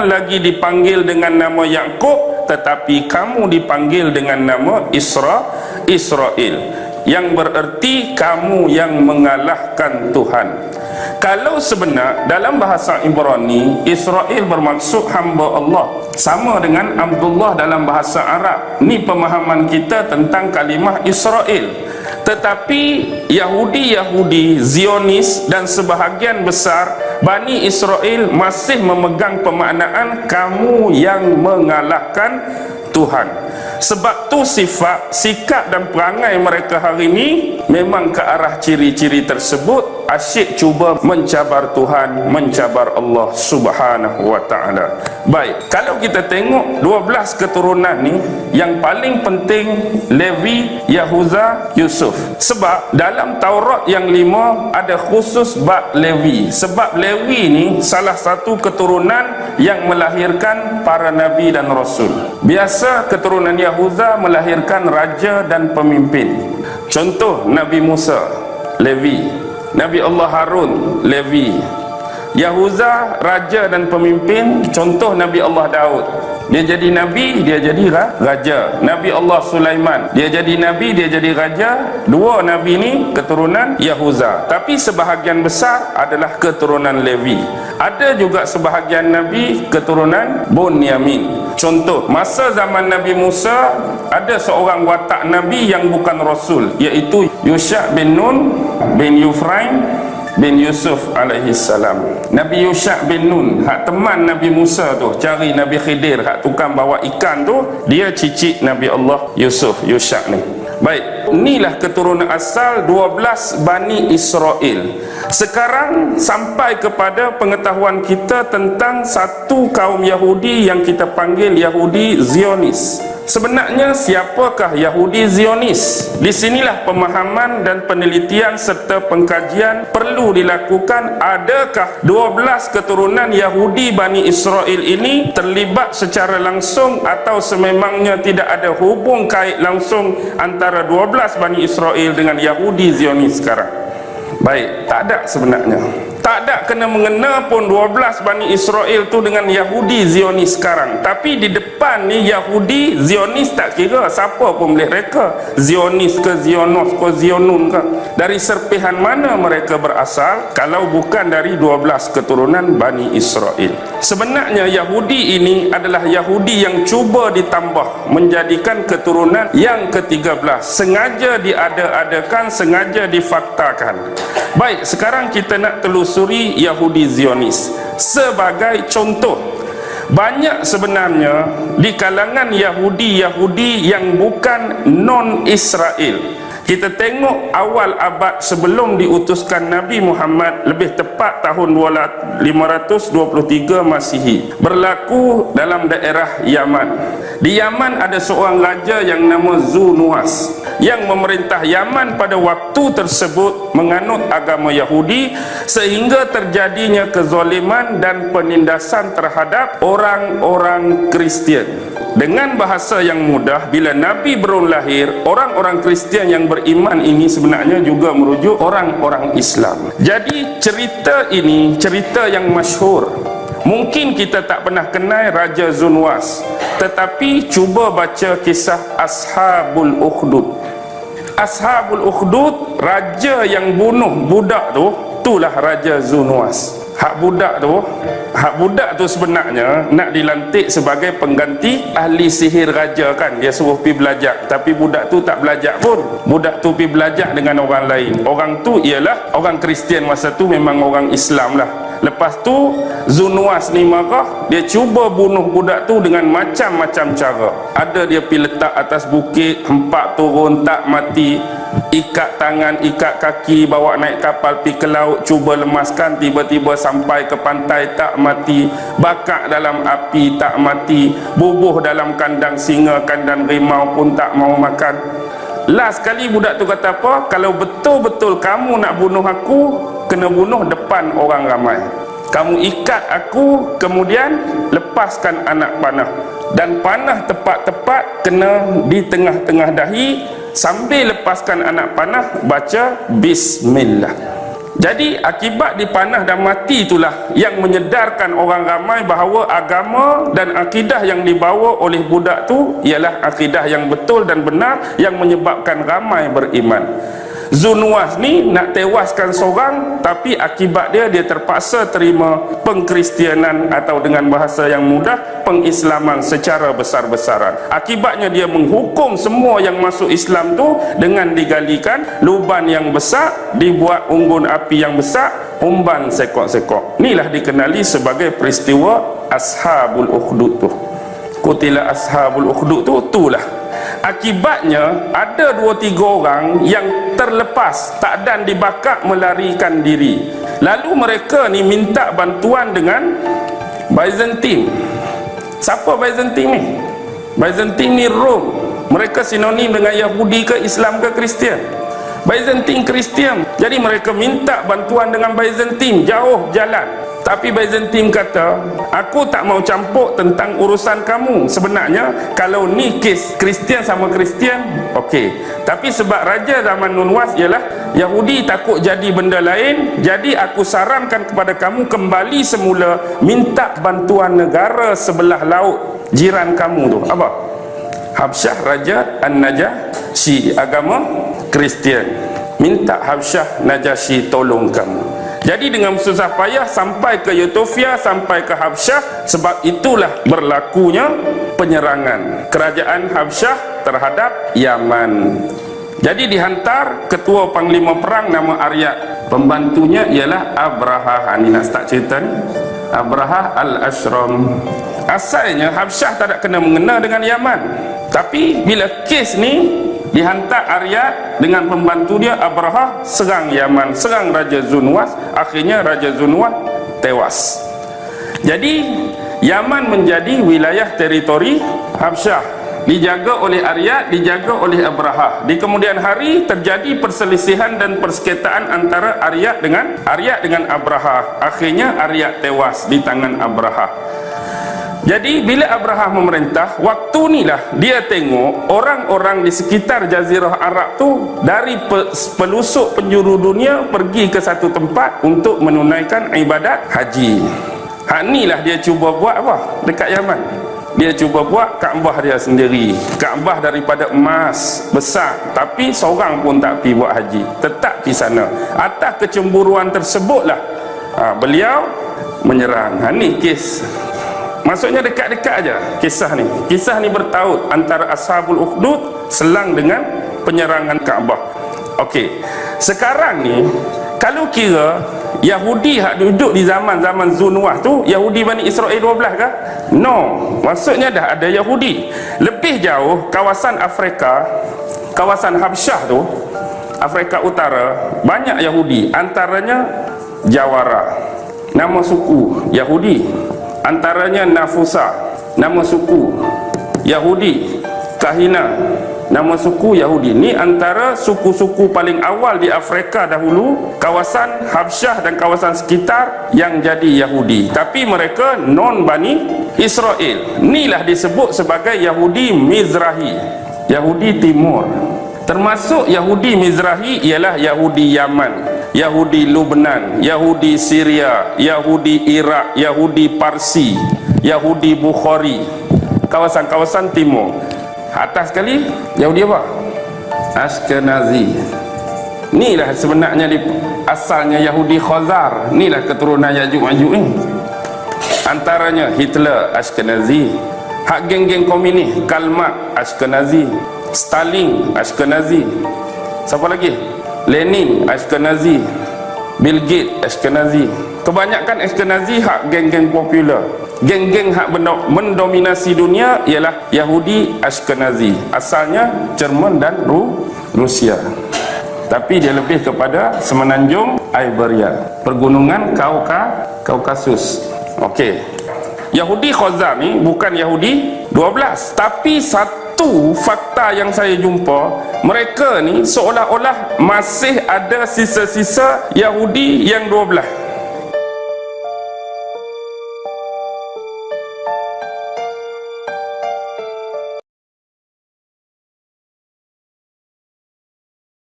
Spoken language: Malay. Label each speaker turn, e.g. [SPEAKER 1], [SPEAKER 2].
[SPEAKER 1] lagi dipanggil dengan nama Yakub, tetapi kamu dipanggil dengan nama Israel, yang bererti kamu yang mengalahkan Tuhan. Kalau sebenar dalam bahasa Ibrani, Israel bermaksud hamba Allah, sama dengan Abdullah dalam bahasa Arab. Ni pemahaman kita tentang kalimah Israel. Tetapi Yahudi Zionis dan sebahagian besar Bani Israel masih memegang pemaknaan kamu yang mengalahkan Tuhan. Sebab tu sifat, sikap dan perangai mereka hari ini memang ke arah ciri-ciri tersebut, asyik cuba mencabar Tuhan, mencabar Allah Subhanahu wa ta'ala. Baik, kalau kita tengok 12 keturunan ni, yang paling penting Levi, Yahuza, Yusuf. Sebab dalam Taurat yang 5 ada khusus bab Levi. Sebab Levi ni salah satu keturunan yang melahirkan para nabi dan rasul. Biasa keturunan Yahuza melahirkan raja dan pemimpin. Contoh Nabi Musa, Levi. Nabi Allah Harun, Levi. Yahuza raja dan pemimpin. Contoh Nabi Allah Daud, dia jadi nabi, dia jadi raja. Nabi Allah Sulaiman, dia jadi nabi, dia jadi raja. Dua nabi ni keturunan Yahuza, tapi sebahagian besar adalah keturunan Levi. Ada juga sebahagian nabi keturunan Bunyamin. Contoh, masa zaman Nabi Musa ada seorang watak nabi yang bukan rasul, iaitu Yusha bin Nun bin Yufraim bin Yusuf alaihi salam. Nabi Yusha bin Nun, hak teman Nabi Musa tu, cari Nabi Khidir, hak tukang bawa ikan tu, dia cicit Nabi Allah Yusuf, Yusha ni. Baik, inilah keturunan asal 12 Bani Israel. Sekarang sampai kepada pengetahuan kita tentang satu kaum Yahudi yang kita panggil Yahudi Zionis. Sebenarnya siapakah Yahudi Zionis? Di sinilah pemahaman dan penelitian serta pengkajian perlu dilakukan. Adakah 12 keturunan Yahudi Bani Israel ini terlibat secara langsung, atau sememangnya tidak ada hubung kait langsung antara 12 Bani Israel dengan Yahudi Zionis sekarang? Baik, tak ada sebenarnya. Tak ada kena-mengena pun 12 Bani Israel tu dengan Yahudi Zionis sekarang. Tapi di depan ni Yahudi Zionis tak kira siapa pun boleh reka. Zionis ke Zionos ke Zionun ke. Dari serpihan mana mereka berasal kalau bukan dari 12 keturunan Bani Israel? Sebenarnya Yahudi ini adalah Yahudi yang cuba ditambah menjadikan keturunan yang ke-13. Sengaja diada-adakan, sengaja difaktakan. Baik, sekarang kita nak telusuri Yahudi Zionis. Sebagai contoh, banyak sebenarnya di kalangan Yahudi yang bukan non-Israel. Kita tengok awal abad sebelum diutuskan Nabi Muhammad, lebih tepat tahun 523 Masihi, berlaku dalam daerah Yaman. Di Yaman ada seorang raja yang nama Zunuwas, yang memerintah Yaman pada waktu tersebut menganut agama Yahudi, sehingga terjadinya kezaliman dan penindasan terhadap orang-orang Kristian. Dengan bahasa yang mudah, bila Nabi baru lahir, orang-orang Kristian yang beriman ini sebenarnya juga merujuk orang-orang Islam. Jadi cerita ini cerita yang masyhur. Mungkin kita tak pernah kenal Raja Zunwas, tetapi cuba baca kisah Ashabul Ukhdud. Ashabul Ukhdud, raja yang bunuh budak tu, itulah Raja Zunwas. Hak budak tu sebenarnya nak dilantik sebagai pengganti ahli sihir raja kan. Dia suruh pergi belajar, tapi budak tu tak belajar pun. Budak tu pergi belajar dengan orang lain. Orang tu ialah orang Kristian masa tu, memang orang Islam lah. Lepas tu Zunwas ni marah, dia cuba bunuh budak tu dengan macam-macam cara. Ada dia pergi letak atas bukit, hempak turun tak mati, ikat tangan, ikat kaki, bawa naik kapal pergi ke laut, cuba lemaskan, tiba-tiba sampai ke pantai tak mati, bakar dalam api tak mati, bubuh dalam kandang singa, kandang rimau pun tak mau makan. Last sekali budak tu kata apa? Kalau betul-betul kamu nak bunuh aku, kena bunuh depan orang ramai. Kamu ikat aku, kemudian lepaskan anak panah, dan panah tepat-tepat kena di tengah-tengah dahi. Sambil lepaskan anak panah, baca Bismillah. Jadi akibat dipanah dan mati itulah yang menyedarkan orang ramai bahawa agama dan akidah yang dibawa oleh budak tu ialah akidah yang betul dan benar, yang menyebabkan ramai beriman. Zunuwas ni nak tewaskan seorang, tapi akibat dia terpaksa terima pengkristianan, atau dengan bahasa yang mudah, pengislaman secara besar-besaran. Akibatnya dia menghukum semua yang masuk Islam tu dengan digalikan luban yang besar, dibuat unggun api yang besar, umban sekok-sekok. Inilah dikenali sebagai peristiwa Ashabul Ukhdud tu. Qutila Ashabul Ukhdud tu, itulah akibatnya ada 2-3 orang yang terlepas, tak dan dibakar melarikan diri. Lalu mereka ni minta bantuan dengan Byzantine. Siapa Byzantine ni? Byzantine ni Rom. Mereka sinonim dengan Yahudi ke Islam ke Kristian? Byzantine Kristian. Jadi mereka minta bantuan dengan Byzantine, jauh jalan. Tapi Byzantine kata, aku tak mau campur tentang urusan kamu. Sebenarnya kalau ni kes Kristian sama Kristian, okey. Tapi sebab raja zaman Nunwas ialah Yahudi, takut jadi benda lain, jadi aku sarankan kepada kamu kembali semula, minta bantuan negara sebelah laut jiran kamu tu. Apa? Habsyah Raja An-Najasyi, agama Kristian. Minta Habsyah Najasyi tolong kamu. Jadi dengan susah payah sampai ke Ethiopia, sampai ke Habsyah. Sebab itulah berlakunya penyerangan kerajaan Habsyah terhadap Yaman. Jadi dihantar ketua panglima perang nama Aryat, pembantunya ialah Abraha. Ini nak start cerita ni. Abraha Al-Ashram. Asalnya Habsyah tak ada kena mengena dengan Yaman, tapi bila kes ni dihantar Aryat dengan pembantu dia Abraha serang Yaman, serang Raja Zunwas. Akhirnya Raja Zunwas tewas. Jadi Yaman menjadi wilayah teritori Habsyah, dijaga oleh Aryat, dijaga oleh Abraha. Di kemudian hari terjadi perselisihan dan persengketaan antara Aryat dengan Abraha. Akhirnya Aryat tewas di tangan Abraha. Jadi bila Abraha memerintah, waktu inilah dia tengok orang-orang di sekitar Jazirah Arab tu dari pelusuk penjuru dunia pergi ke satu tempat untuk menunaikan ibadat haji. Hak inilah dia cuba buat apa dekat Yaman. Dia cuba buat Kaabah dia sendiri, Kaabah daripada emas besar, tapi seorang pun tak pergi buat haji, tetap pergi sana. Atas kecemburuan tersebutlah beliau menyerang. Ni kes, maksudnya dekat-dekat aja kisah ni. Kisah ni bertaut antara Ashabul Ukhdud selang dengan penyerangan Kaabah. Okey. Sekarang ni kalau kira Yahudi hak duduk di zaman-zaman Zunwas tu, Yahudi Bani Israel 12 ke? No. Maksudnya dah ada Yahudi. Lebih jauh kawasan Afrika, kawasan Habsyah tu, Afrika Utara, banyak Yahudi, antaranya Jawara, nama suku Yahudi. Antaranya Nafusa, nama suku Yahudi. Kahina, nama suku Yahudi. Ni antara suku-suku paling awal di Afrika dahulu, kawasan Habsyah dan kawasan sekitar yang jadi Yahudi. Tapi mereka non Bani Israel. Inilah disebut sebagai Yahudi Mizrahi, Yahudi Timur. Termasuk Yahudi Mizrahi ialah Yahudi Yaman, Yahudi Lubnan, Yahudi Syria, Yahudi Iraq, Yahudi Parsi, Yahudi Bukhari, kawasan-kawasan timur. Atas sekali Yahudi apa? Ashkenazi. Inilah sebenarnya asalnya Yahudi Khazar. Inilah keturunan Yajuj Majuj ni. Antaranya Hitler Ashkenazi, hak geng-geng komunis Karl Marx Ashkenazi, Stalin Ashkenazi, siapa lagi? Lenin Ashkenazi, Bill Gates Ashkenazi. Kebanyakan Ashkenazi hak geng-geng popular. Geng-geng hak mendominasi dunia ialah Yahudi Ashkenazi. Asalnya Jerman dan Rusia, tapi dia lebih kepada semenanjung Iberia, pergunungan Kaukasus. Okey. Yahudi Khazar ni bukan Yahudi 12, tapi satu fakta yang saya jumpa, mereka ni seolah-olah masih ada sisa-sisa Yahudi yang 12.